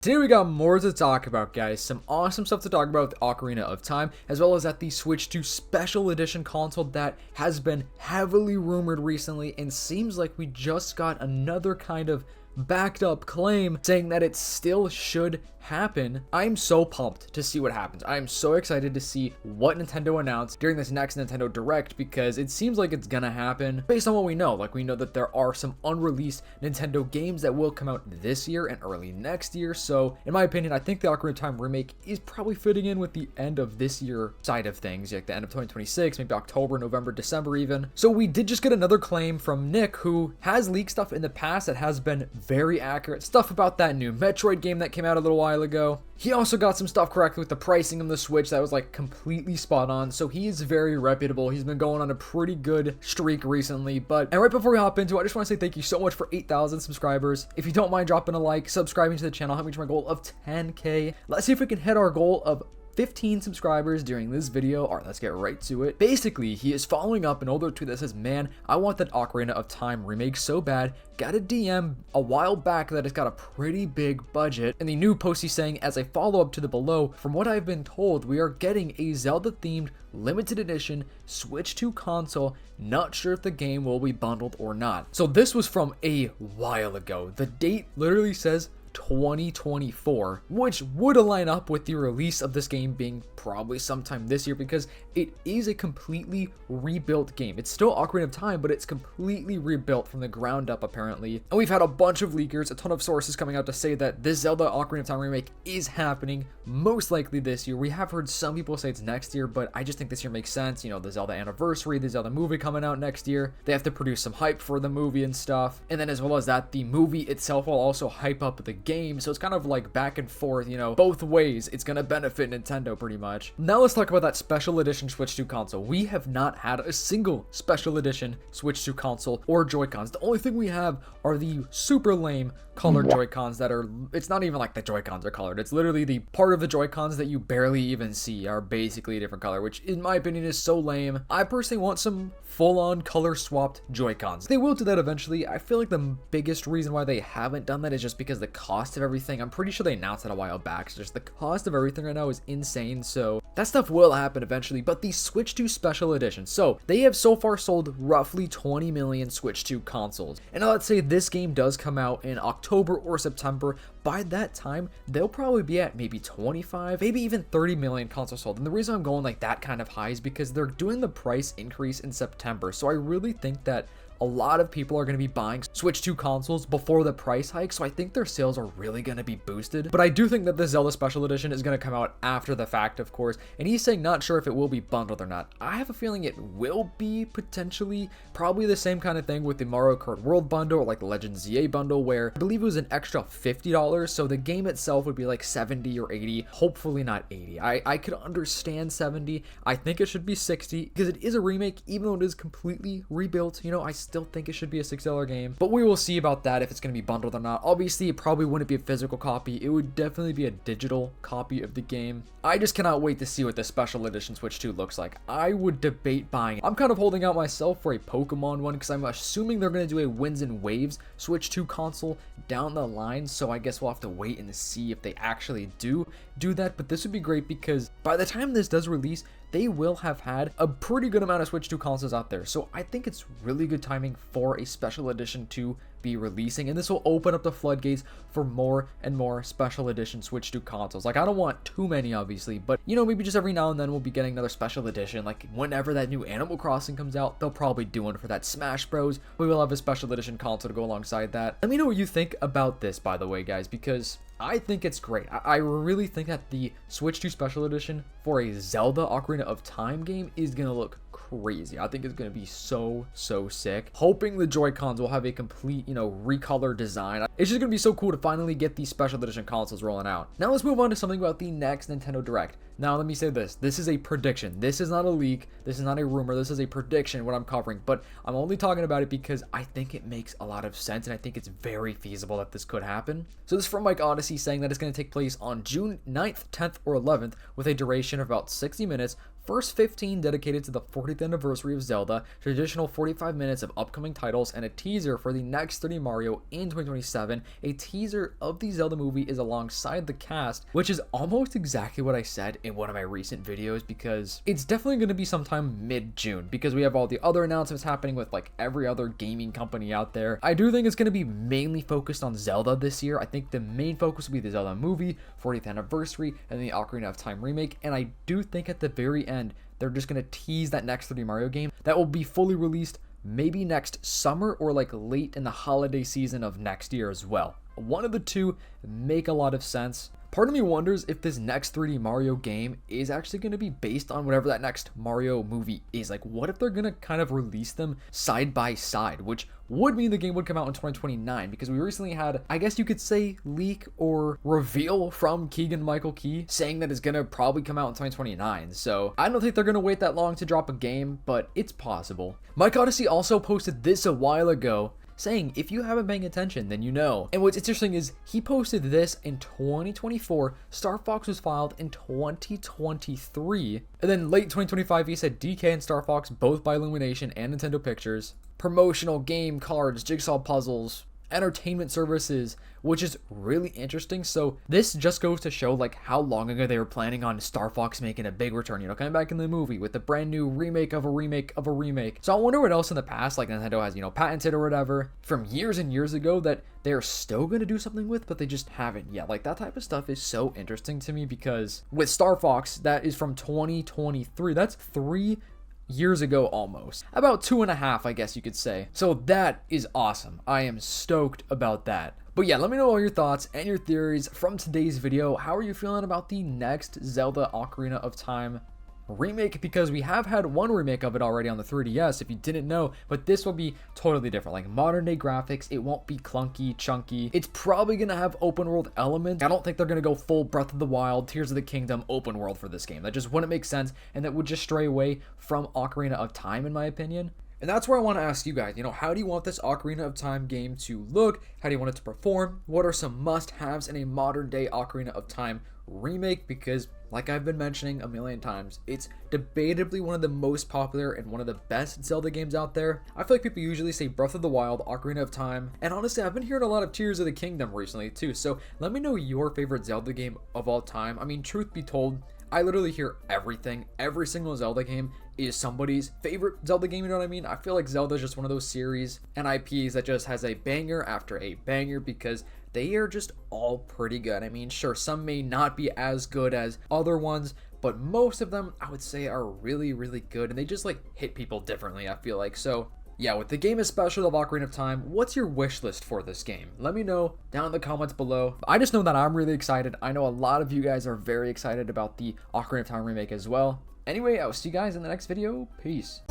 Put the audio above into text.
Today we got more to talk about, guys. Some awesome stuff to talk about with Ocarina of Time, as well as at the Switch 2 Special Edition console that has been heavily rumored recently, and seems like we just got another kind of backed up claim saying that it still should happen. I'm so pumped to see what happens. I'm so excited to see what Nintendo announced during this next Nintendo Direct, because it seems like it's gonna happen based on what we know. Like, we know that there are some unreleased Nintendo games that will come out this year and early next year. So in my opinion, I think the Ocarina of Time remake is probably fitting in with the end of this year side of things, like the end of 2026, maybe October, November, December even. So we did just get another claim from Nick, who has leaked stuff in the past that has been very accurate. Stuff about that new Metroid game that came out a little while ago. He also got some stuff correct with the pricing of the Switch that was like completely spot on. So he is very reputable. He's been going on a pretty good streak recently. And right before we hop into it, I just want to say thank you so much for 8,000 subscribers. If you don't mind dropping a like, subscribing to the channel, help me reach my goal of 10K. Let's see if we can hit our goal of 15 subscribers during this video. Alright, let's get right to it. Basically, he is following up an older tweet that says, "Man, I want that Ocarina of Time remake so bad. Got a DM a while back that it's got a pretty big budget." And the new post he's saying, "As a follow-up to the below, from what I've been told, we are getting a Zelda-themed limited edition Switch 2 console. Not sure if the game will be bundled or not." So this was from a while ago. The date literally says 2024, which would align up with the release of this game being probably sometime this year, because it is a completely rebuilt game. It's still Ocarina of Time, but it's completely rebuilt from the ground up apparently. And we've had a bunch of leakers, a ton of sources coming out to say that this Zelda Ocarina of Time remake is happening most likely this year. We have heard some people say it's next year, but I just think this year makes sense. You know, the Zelda anniversary, the Zelda movie coming out next year. They have to produce some hype for the movie and stuff. And then as well as that, the movie itself will also hype up the game. So it's kind of like back and forth, you know, both ways. It's gonna benefit Nintendo pretty much. Now let's talk about that special edition Switch 2 console. We have not had a single special edition Switch 2 console or Joy-Cons. The only thing we have are the super lame colored Joy-Cons that are, it's not even like the Joy-Cons are colored. It's literally the part of the Joy-Cons that you barely even see are basically a different color, which in my opinion is so lame. I personally want some full-on color swapped Joy-Cons. They will do that eventually. I feel like the biggest reason why they haven't done that is just because the cost of everything. I'm pretty sure they announced that a while back. So just the cost of everything right now is insane. So that stuff will happen eventually. But the Switch 2 Special Edition. So they have so far sold roughly 20 million Switch 2 consoles. And let's say this game does come out in October or September. By that time, they'll probably be at maybe 25, maybe even 30 million consoles sold. And the reason I'm going like that kind of high is because they're doing the price increase in September. So I really think that a lot of people are going to be buying Switch 2 consoles before the price hike, so I think their sales are really going to be boosted. But I do think that the Zelda Special Edition is going to come out after the fact, of course, and he's saying not sure if it will be bundled or not. I have a feeling it will be potentially, probably the same kind of thing with the Mario Kart World bundle or like the Legend ZA bundle, where I believe it was an extra $50, so the game itself would be like 70 or 80, hopefully not 80. I could understand 70. I think it should be 60 because it is a remake, even though it is completely rebuilt. You know, I still think it should be a $6 game, but we will see about that if it's going to be bundled or not. Obviously, it probably wouldn't be a physical copy. It would definitely be a digital copy of the game. I just cannot wait to see what the Special Edition Switch 2 looks like. I would debate buying it. I'm kind of holding out myself for a Pokemon one because I'm assuming they're going to do a Winds and Waves Switch 2 console down the line, so I guess we'll have to wait and see if they actually do that. But this would be great because by the time this does release, they will have had a pretty good amount of Switch 2 consoles out there. So I think it's really good timing for a special edition to be releasing, and this will open up the floodgates for more and more special edition Switch 2 consoles. Like, I don't want too many obviously, but you know, maybe just every now and then we'll be getting another special edition. Like whenever that new Animal Crossing comes out, they'll probably do one for that Smash Bros. We will have a special edition console to go alongside that. Let me know what you think about this, by the way, guys, because I think it's great. I really think that the Switch 2 Special Edition for a Zelda Ocarina of Time game is gonna look crazy. I think it's gonna be so sick. Hoping the Joy-Cons will have a complete, you know, recolor design. It's just gonna be so cool to finally get these special edition consoles rolling out. Now let's move on to something about the next Nintendo Direct. Now let me say this. This is a prediction. This is not a leak. This is not a rumor. This is a prediction, what I'm covering. But I'm only talking about it because I think it makes a lot of sense, and I think it's very feasible that this could happen. So this is from Mike Odyssey saying that it's going to take place on June 9th, 10th, or 11th with a duration of about 60 minutes, First 15 dedicated to the 40th anniversary of Zelda, traditional 45 minutes of upcoming titles, and a teaser for the next 3D Mario in 2027. A teaser of the Zelda movie is alongside the cast, which is almost exactly what I said in one of my recent videos, because it's definitely going to be sometime mid-June, because we have all the other announcements happening with like every other gaming company out there. I do think it's going to be mainly focused on Zelda this year. I think the main focus will be the Zelda movie, 40th anniversary, and the Ocarina of Time remake, and I do think at the very end they're just going to tease that next 3D Mario game that will be fully released maybe next summer or like late in the holiday season of next year as well. One of the two make a lot of sense. Part of me wonders if this next 3D Mario game is actually going to be based on whatever that next Mario movie is. Like, what if they're going to kind of release them side by side, which would mean the game would come out in 2029, because we recently had, I guess you could say, leak or reveal from Keegan-Michael Key saying that it's going to probably come out in 2029. So I don't think they're going to wait that long to drop a game, but it's possible. Mike Odyssey also posted this a while ago, saying, if you haven't paying attention, then you know. And what's interesting is he posted this in 2024, Star Fox was filed in 2023, and then late 2025 he said DK and Star Fox, both by Illumination and Nintendo Pictures, promotional game cards, jigsaw puzzles, entertainment services, which is really interesting. So this just goes to show like how long ago they were planning on Star Fox making a big return, you know, coming back in the movie with a brand new remake of a remake of a remake. So I wonder what else in the past like Nintendo has, you know, patented or whatever from years and years ago that they're still going to do something with, but they just haven't yet. Like that type of stuff is so interesting to me, because with Star Fox, that is from 2023, that's 3 years ago almost. About 2.5, I guess you could say. So that is awesome. I am stoked about that. But yeah, let me know all your thoughts and your theories from today's video. How are you feeling about the next Zelda Ocarina of Time remake? Because we have had one remake of it already on the 3DS, if you didn't know, but this will be totally different, like modern day graphics. It won't be clunky, chunky. It's probably gonna have open world elements. I don't think they're gonna go full Breath of the Wild, Tears of the Kingdom open world for this game. That just wouldn't make sense, and that would just stray away from Ocarina of Time, in my opinion. And that's where I want to ask you guys, you know, how do you want this Ocarina of Time game to look? How do you want it to perform? What are some must-haves in a modern day Ocarina of Time remake? Because like I've been mentioning a million times, it's debatably one of the most popular and one of the best Zelda games out there. I feel like people usually say Breath of the Wild, Ocarina of Time, and honestly I've been hearing a lot of Tears of the Kingdom recently too. So let me know your favorite Zelda game of all time. I mean, truth be told, I literally hear everything. Every single Zelda game is somebody's favorite Zelda game, you know what I mean? I feel like Zelda is just one of those series and IPs that just has a banger after a banger, because they are just all pretty good. I mean, sure, some may not be as good as other ones, but most of them I would say are really, really good, and they just like hit people differently, I feel like. So yeah, with the game especially of Ocarina of Time, what's your wish list for this game? Let me know down in the comments below. I just know that I'm really excited. I know a lot of you guys are very excited about the Ocarina of Time remake as well. Anyway, I will see you guys in the next video. Peace.